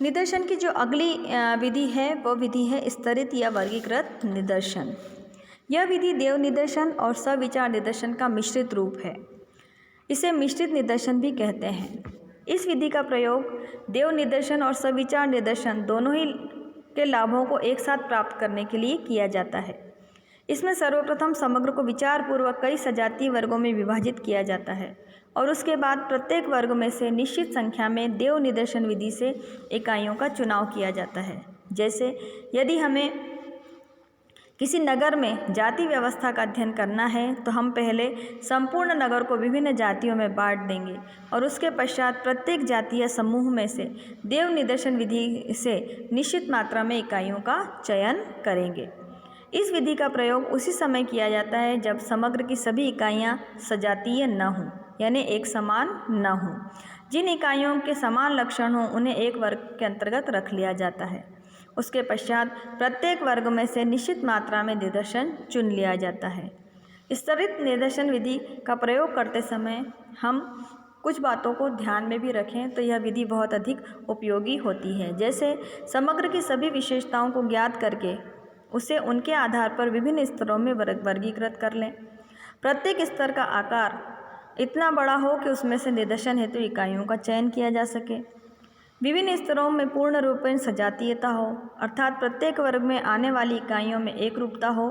निदर्शन की जो अगली विधि है वो विधि है स्तरित या वर्गीकृत निदर्शन। यह विधि देव निदर्शन और सविचार निदर्शन का मिश्रित रूप है। इसे मिश्रित निदर्शन भी कहते हैं। इस विधि का प्रयोग देव निदर्शन और सविचार निदर्शन दोनों ही के लाभों को एक साथ प्राप्त करने के लिए किया जाता है। इसमें सर्वप्रथम समग्र को विचारपूर्वक कई सजातीय वर्गों में विभाजित किया जाता है और उसके बाद प्रत्येक वर्ग में से निश्चित संख्या में देव निदर्शन विधि से इकाइयों का चुनाव किया जाता है। जैसे यदि हमें किसी नगर में जाति व्यवस्था का अध्ययन करना है तो हम पहले संपूर्ण नगर को विभिन्न जातियों में बांट देंगे और उसके पश्चात प्रत्येक जाति या समूह में से देव निदर्शन विधि से निश्चित मात्रा में इकाइयों का चयन करेंगे। इस विधि का प्रयोग उसी समय किया जाता है जब समग्र की सभी इकाइयाँ सजातीय न हों, यानी एक समान न हों। जिन इकाइयों के समान लक्षण हों उन्हें एक वर्ग के अंतर्गत रख लिया जाता है। उसके पश्चात प्रत्येक वर्ग में से निश्चित मात्रा में निदर्शन चुन लिया जाता है। स्तरित निदर्शन विधि का प्रयोग करते समय हम कुछ बातों को ध्यान में भी रखें तो यह विधि बहुत अधिक उपयोगी होती है। जैसे समग्र की सभी विशेषताओं को ज्ञात करके उसे उनके आधार पर विभिन्न स्तरों में वर्गीकृत कर लें। प्रत्येक स्तर का आकार इतना बड़ा हो कि उसमें से निदर्शन हेतु इकाइयों का चयन किया जा सके। विभिन्न स्तरों में पूर्ण रूपेण सजातीयता हो, अर्थात प्रत्येक वर्ग में आने वाली इकाइयों में एक रूपता हो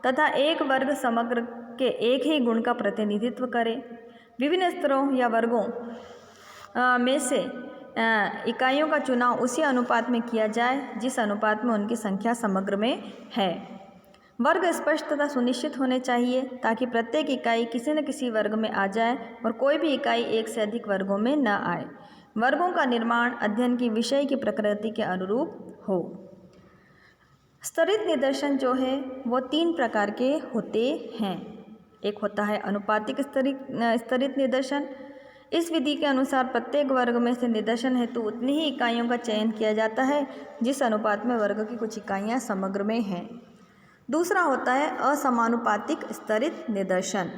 तथा एक वर्ग समग्र के एक ही गुण का प्रतिनिधित्व करे। विभिन्न स्तरों या वर्गों में से इकाइयों का चुनाव उसी अनुपात में किया जाए जिस अनुपात में उनकी संख्या समग्र में है। वर्ग स्पष्ट तथा सुनिश्चित होने चाहिए ताकि प्रत्येक इकाई किसी न किसी वर्ग में आ जाए और कोई भी इकाई एक से अधिक वर्गों में न आए। वर्गों का निर्माण अध्ययन की विषय की प्रकृति के अनुरूप हो। स्तरित निदर्शन जो है वो 3 प्रकार के होते हैं। एक होता है अनुपातिक स्तरित निदर्शन। इस विधि के अनुसार प्रत्येक वर्ग में से निदर्शन हेतु उतनी ही इकाइयों का चयन किया जाता है जिस अनुपात में वर्ग की कुछ इकाइयाँ समग्र में हैं। दूसरा होता है असमानुपातिक स्तरित निदर्शन।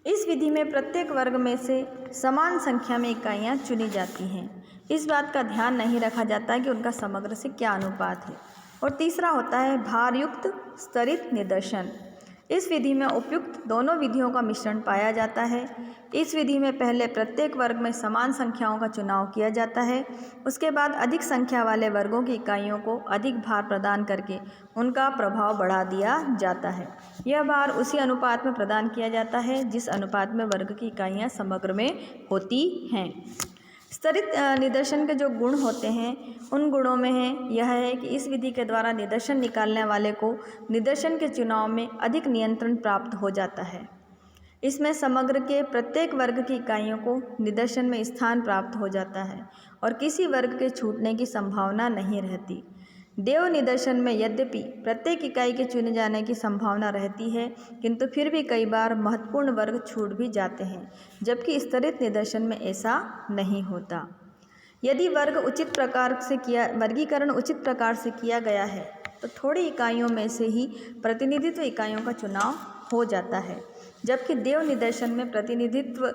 इस विधि में प्रत्येक वर्ग में से समान संख्या में इकाइयाँ चुनी जाती हैं। इस बात का ध्यान नहीं रखा जाता कि उनका समग्र से क्या अनुपात है। और तीसरा होता है भारयुक्त स्तरित निदर्शन। इस विधि में उपयुक्त दोनों विधियों का मिश्रण पाया जाता है। इस विधि में पहले प्रत्येक वर्ग में समान संख्याओं का चुनाव किया जाता है, उसके बाद अधिक संख्या वाले वर्गों की इकाइयों को अधिक भार प्रदान करके उनका प्रभाव बढ़ा दिया जाता है। यह भार उसी अनुपात में प्रदान किया जाता है जिस अनुपात में वर्ग की इकाइयाँ समग्र में होती हैं। स्तरित निदर्शन के जो गुण होते हैं उन गुणों में यह है कि इस विधि के द्वारा निदर्शन निकालने वाले को निदर्शन के चुनाव में अधिक नियंत्रण प्राप्त हो जाता है। इसमें समग्र के प्रत्येक वर्ग की इकाइयों को निदर्शन में स्थान प्राप्त हो जाता है और किसी वर्ग के छूटने की संभावना नहीं रहती। देव निदर्शन में यद्यपि प्रत्येक इकाई के चुने जाने की संभावना रहती है किंतु फिर भी कई बार महत्वपूर्ण वर्ग छूट भी जाते हैं, जबकि स्तरित निदर्शन में ऐसा नहीं होता। यदि वर्गीकरण उचित प्रकार से किया गया है तो थोड़ी इकाइयों में से ही प्रतिनिधित्व इकाइयों का चुनाव हो जाता है, जबकि देव निदर्शन में प्रतिनिधित्व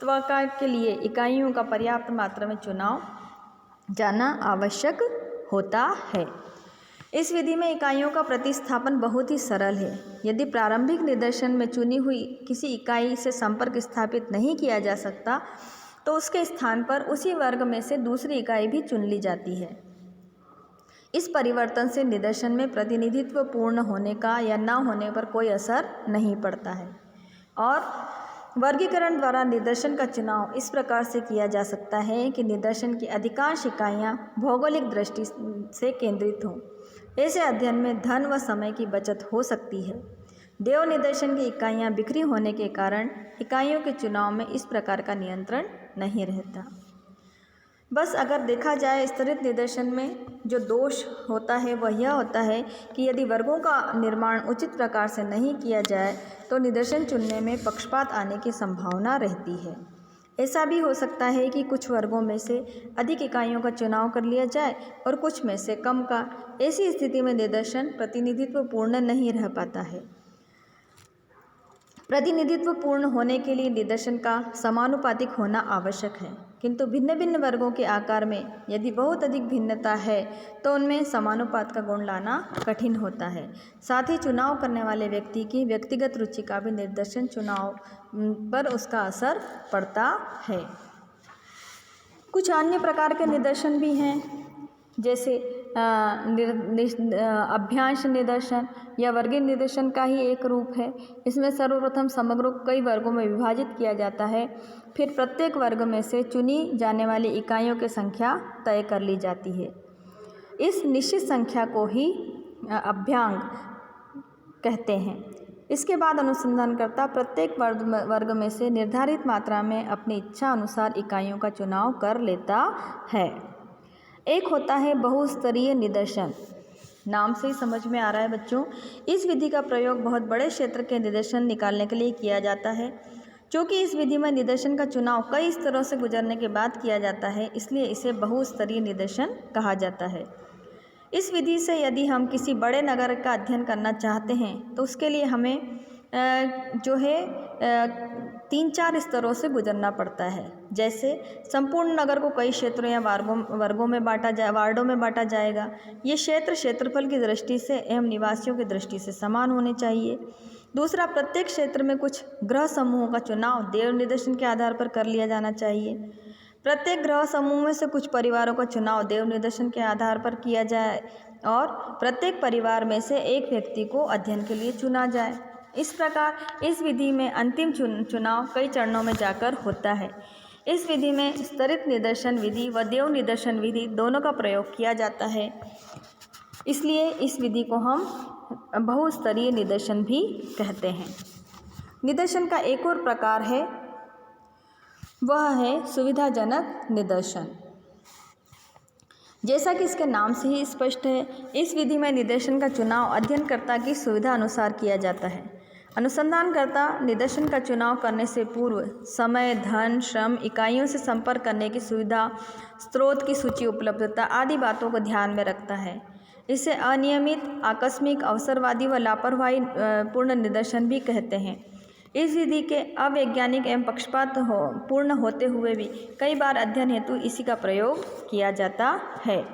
के लिए इकाइयों का पर्याप्त मात्रा में चुनाव जाना आवश्यक होता है। इस विधि में इकाइयों का प्रतिस्थापन बहुत ही सरल है। यदि प्रारंभिक निदर्शन में चुनी हुई किसी इकाई से संपर्क स्थापित नहीं किया जा सकता तो उसके स्थान पर उसी वर्ग में से दूसरी इकाई भी चुन ली जाती है। इस परिवर्तन से निदर्शन में प्रतिनिधित्व पूर्ण होने का या न होने पर कोई असर नहीं पड़ता है। और वर्गीकरण द्वारा निदर्शन का चुनाव इस प्रकार से किया जा सकता है कि निदर्शन की अधिकांश इकाइयाँ भौगोलिक दृष्टि से केंद्रित हों। ऐसे अध्ययन में धन व समय की बचत हो सकती है। देव निदर्शन की इकाइयाँ बिखरी होने के कारण इकाइयों के चुनाव में इस प्रकार का नियंत्रण नहीं रहता। बस अगर देखा जाए स्तरित निदर्शन में जो दोष होता है वह यह होता है कि यदि वर्गों का निर्माण उचित प्रकार से नहीं किया जाए तो निदर्शन चुनने में पक्षपात आने की संभावना रहती है। ऐसा भी हो सकता है कि कुछ वर्गों में से अधिक इकाइयों का चुनाव कर लिया जाए और कुछ में से कम का। ऐसी स्थिति में निदर्शन प्रतिनिधित्व पूर्ण नहीं रह पाता है। प्रतिनिधित्व पूर्ण होने के लिए निदर्शन का समानुपातिक होना आवश्यक है, किंतु भिन्न भिन्न वर्गों के आकार में यदि बहुत अधिक भिन्नता है तो उनमें समानुपात का गुण लाना कठिन होता है। साथ ही चुनाव करने वाले व्यक्ति की व्यक्तिगत रुचि का भी निदर्शन चुनाव पर उसका असर पड़ता है। कुछ अन्य प्रकार के निदर्शन भी हैं, जैसे अभ्यांश निदर्शन या वर्गीय निदर्शन का ही एक रूप है। इसमें सर्वप्रथम समग्र को कई वर्गों में विभाजित किया जाता है, फिर प्रत्येक वर्ग में से चुनी जाने वाली इकाइयों की संख्या तय कर ली जाती है। इस निश्चित संख्या को ही अभ्यांग कहते हैं। इसके बाद अनुसंधानकर्ता प्रत्येक वर्ग में से निर्धारित मात्रा में अपनी इच्छा अनुसार इकाइयों का चुनाव कर लेता है। एक होता है बहुस्तरीय निदर्शन। नाम से ही समझ में आ रहा है बच्चों, इस विधि का प्रयोग बहुत बड़े क्षेत्र के निदर्शन निकालने के लिए किया जाता है। क्योंकि इस विधि में निदर्शन का चुनाव कई स्तरों से गुजरने के बाद किया जाता है, इसलिए इसे बहुस्तरीय निदर्शन कहा जाता है। इस विधि से यदि हम किसी बड़े नगर का अध्ययन करना चाहते हैं तो उसके लिए हमें जो है 3-4 स्तरों से गुजरना पड़ता है। जैसे संपूर्ण नगर को कई क्षेत्रों या वार्डों में बांटा जाएगा। ये क्षेत्र क्षेत्रफल की दृष्टि से एवं निवासियों की दृष्टि से समान होने चाहिए। दूसरा, प्रत्येक क्षेत्र में कुछ ग्रह समूहों का चुनाव देव निदर्शन के आधार पर कर लिया जाना चाहिए। प्रत्येक ग्रह समूह में से कुछ परिवारों का चुनाव देव निदर्शन के आधार पर किया जाए और प्रत्येक परिवार में से एक व्यक्ति को अध्ययन के लिए चुना जाए। इस प्रकार इस विधि में अंतिम चुनाव कई चरणों में जाकर होता है। इस विधि में स्तरित निदर्शन विधि व देव निदर्शन विधि दोनों का प्रयोग किया जाता है, इसलिए इस विधि को हम बहुस्तरीय निदर्शन भी कहते हैं। निदर्शन का एक और प्रकार है, वह है सुविधाजनक निदर्शन। जैसा कि इसके नाम से ही स्पष्ट है, इस विधि में निदर्शन का चुनाव अध्ययनकर्ता की सुविधा अनुसार किया जाता है। अनुसंधानकर्ता निदर्शन का चुनाव करने से पूर्व समय, धन, श्रम, इकाइयों से संपर्क करने की सुविधा, स्रोत की सूची, उपलब्धता आदि बातों को ध्यान में रखता है। इसे अनियमित, आकस्मिक, अवसरवादी व लापरवाही पूर्ण निदर्शन भी कहते हैं। इस विधि के अवैज्ञानिक एवं पक्षपात पूर्ण होते हुए भी कई बार अध्ययन हेतु इसी का प्रयोग किया जाता है।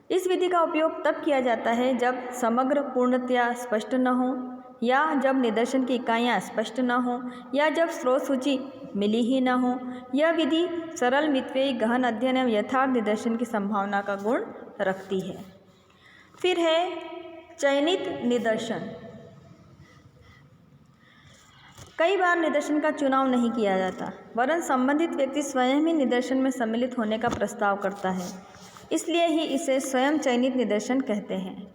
इस विधि का उपयोग तब किया जाता है जब समग्र पूर्णतया स्पष्ट न हो, या जब निदर्शन की इकाइयाँ स्पष्ट न हो, या जब स्रोत सूची मिली ही न हो। यह विधि सरल, मितव्ययी, गहन अध्ययन एवं यथार्थ निदर्शन की संभावना का गुण रखती है। फिर है चयनित निदर्शन। कई बार निदर्शन का चुनाव नहीं किया जाता, वरन संबंधित व्यक्ति स्वयं ही निदर्शन में सम्मिलित होने का प्रस्ताव करता है, इसलिए ही इसे स्वयं चयनित निदर्शन कहते हैं।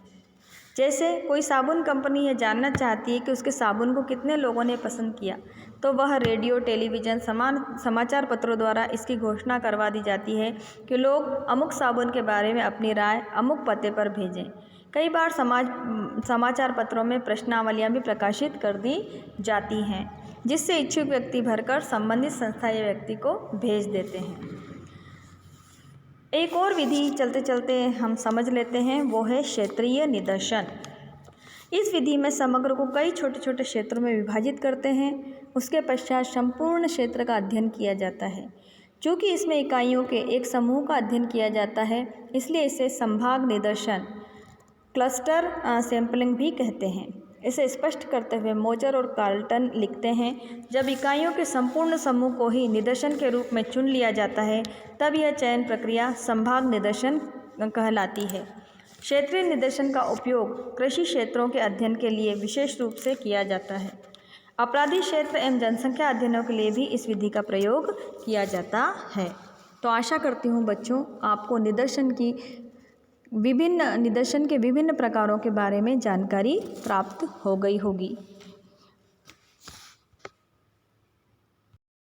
जैसे कोई साबुन कंपनी यह जानना चाहती है कि उसके साबुन को कितने लोगों ने पसंद किया, तो वह रेडियो, टेलीविज़न, समाचार पत्रों द्वारा इसकी घोषणा करवा दी जाती है कि लोग अमुक साबुन के बारे में अपनी राय अमुक पते पर भेजें। कई बार समाचार पत्रों में प्रश्नावलियाँ भी प्रकाशित कर दी जाती हैं, जिससे इच्छुक व्यक्ति भरकर संबंधित संस्था या व्यक्ति को भेज देते हैं। एक और विधि चलते चलते हम समझ लेते हैं, वो है क्षेत्रीय निदर्शन। इस विधि में समग्र को कई छोटे छोटे क्षेत्रों में विभाजित करते हैं, उसके पश्चात संपूर्ण क्षेत्र का अध्ययन किया जाता है। चूँकि इसमें इकाइयों के एक समूह का अध्ययन किया जाता है, इसलिए इसे संभाग निदर्शन, क्लस्टर सैंपलिंग भी कहते हैं। इसे स्पष्ट करते हुए मोजर और कार्ल्टन लिखते हैं, जब इकाइयों के संपूर्ण समूह को ही निदर्शन के रूप में चुन लिया जाता है, तब यह चयन प्रक्रिया संभाग निदर्शन कहलाती है। क्षेत्रीय निदर्शन का उपयोग कृषि क्षेत्रों के अध्ययन के लिए विशेष रूप से किया जाता है। आपराधिक क्षेत्र एवं जनसंख्या अध्ययनों के लिए भी इस विधि का प्रयोग किया जाता है। तो आशा करती हूँ बच्चों, आपको निदर्शन के विभिन्न प्रकारों के बारे में जानकारी प्राप्त हो गई होगी।